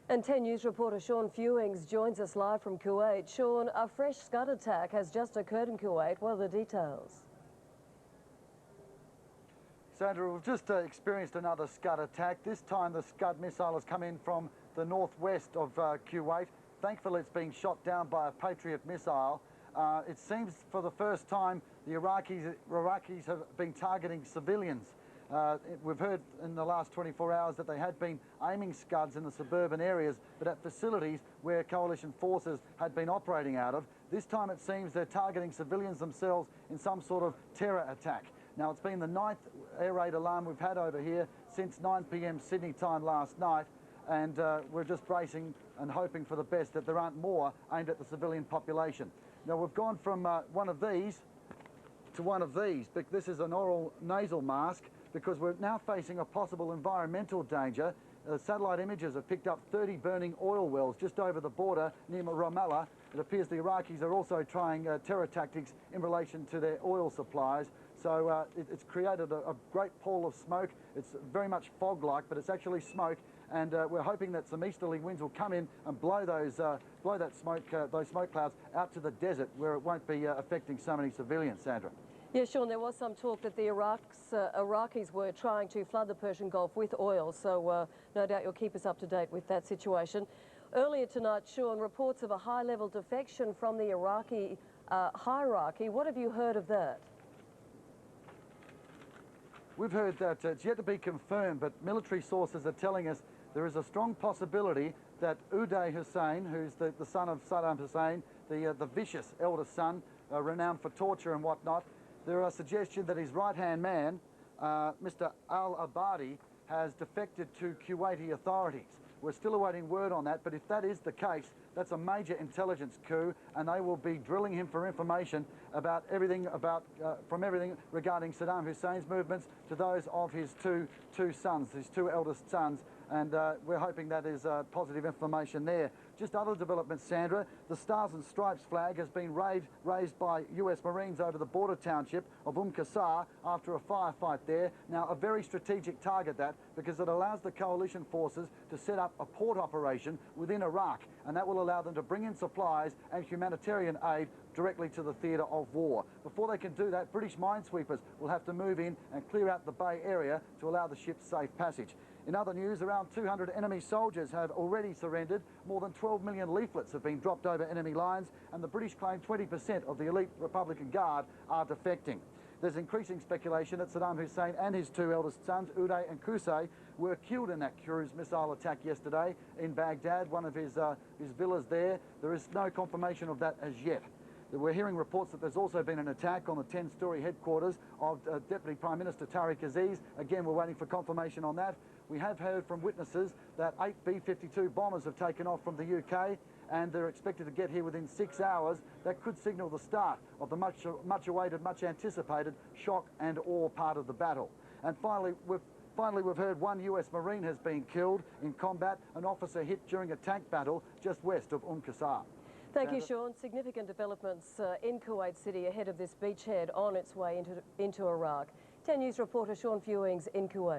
And 10 News reporter Sean Fewings joins us live from Kuwait. Sean, a fresh Scud attack has just occurred in Kuwait. What are the details? Sandra, we've just experienced another Scud attack. This time the Scud missile has come in from the northwest of Kuwait. Thankfully it's being shot down by a Patriot missile. It seems for the first time the Iraqis have been targeting civilians. We've heard in the last 24 hours that they had been aiming Scuds in the suburban areas, but at facilities where coalition forces had been operating out of. This time it seems they're targeting civilians themselves in some sort of terror attack. Now, it's been the 9th air raid alarm we've had over here since 9 p.m. Sydney time last night, and we're just bracing and hoping for the best that there aren't more aimed at the civilian population. Now, we've gone from one of these to one of these, but this is an oral nasal mask because we're now facing a possible environmental danger. Satellite images have picked up 30 burning oil wells just over the border near Ramallah. It appears the Iraqis are also trying terror tactics in relation to their oil supplies. So it's created a great pall of smoke. It's very much fog-like, but it's actually smoke. And we're hoping that some easterly winds will come in and blow those smoke clouds out to the desert, where it won't be affecting so many civilians. Sandra. Yeah, Sean, there was some talk that the Iraqis were trying to flood the Persian Gulf with oil, so no doubt you'll keep us up to date with that situation. Earlier tonight, Sean, reports of a high-level defection from the Iraqi hierarchy. What have you heard of that? We've heard that it's yet to be confirmed, but military sources are telling us there is a strong possibility that Uday Hussein, who's the son of Saddam Hussein, the vicious eldest son, renowned for torture and whatnot, there are suggestions that his right-hand man, Mr. al-Abadi, has defected to Kuwaiti authorities. We're still awaiting word on that, but if that is the case, that's a major intelligence coup, and they will be drilling him for information about everything from everything regarding Saddam Hussein's movements to those of his two sons, his two eldest sons, and we're hoping that is positive information there. Just other developments, Sandra. The Stars and Stripes flag has been raised by US Marines over the border township of Qasr after a firefight there. Now, a very strategic target that, because it allows the coalition forces to set up a port operation within Iraq, and that will allow them to bring in supplies and humanitarian aid directly to the theatre of war. Before they can do that, British minesweepers will have to move in and clear out the bay area to allow the ship's safe passage. In other news, around 200 enemy soldiers have already surrendered. More than 12 million leaflets have been dropped over enemy lines, and the British claim 20% of the elite Republican Guard are defecting. There's increasing speculation that Saddam Hussein and his two eldest sons, Uday and Qusay, were killed in that cruise missile attack yesterday in Baghdad, one of his villas there. There is no confirmation of that as yet. We're hearing reports that there's also been an attack on the 10-storey headquarters of Deputy Prime Minister Tariq Aziz. Again, we're waiting for confirmation on that. We have heard from witnesses that 8 B-52 bombers have taken off from the UK, and they're expected to get here within 6 hours. That could signal the start of the much awaited, much anticipated shock and awe part of the battle. And finally, we've heard one US Marine has been killed in combat, an officer hit during a tank battle just west of Qasr. Thank you, Sean. Significant developments in Kuwait City ahead of this beachhead on its way into Iraq. 10 News reporter Sean Fewings in Kuwait.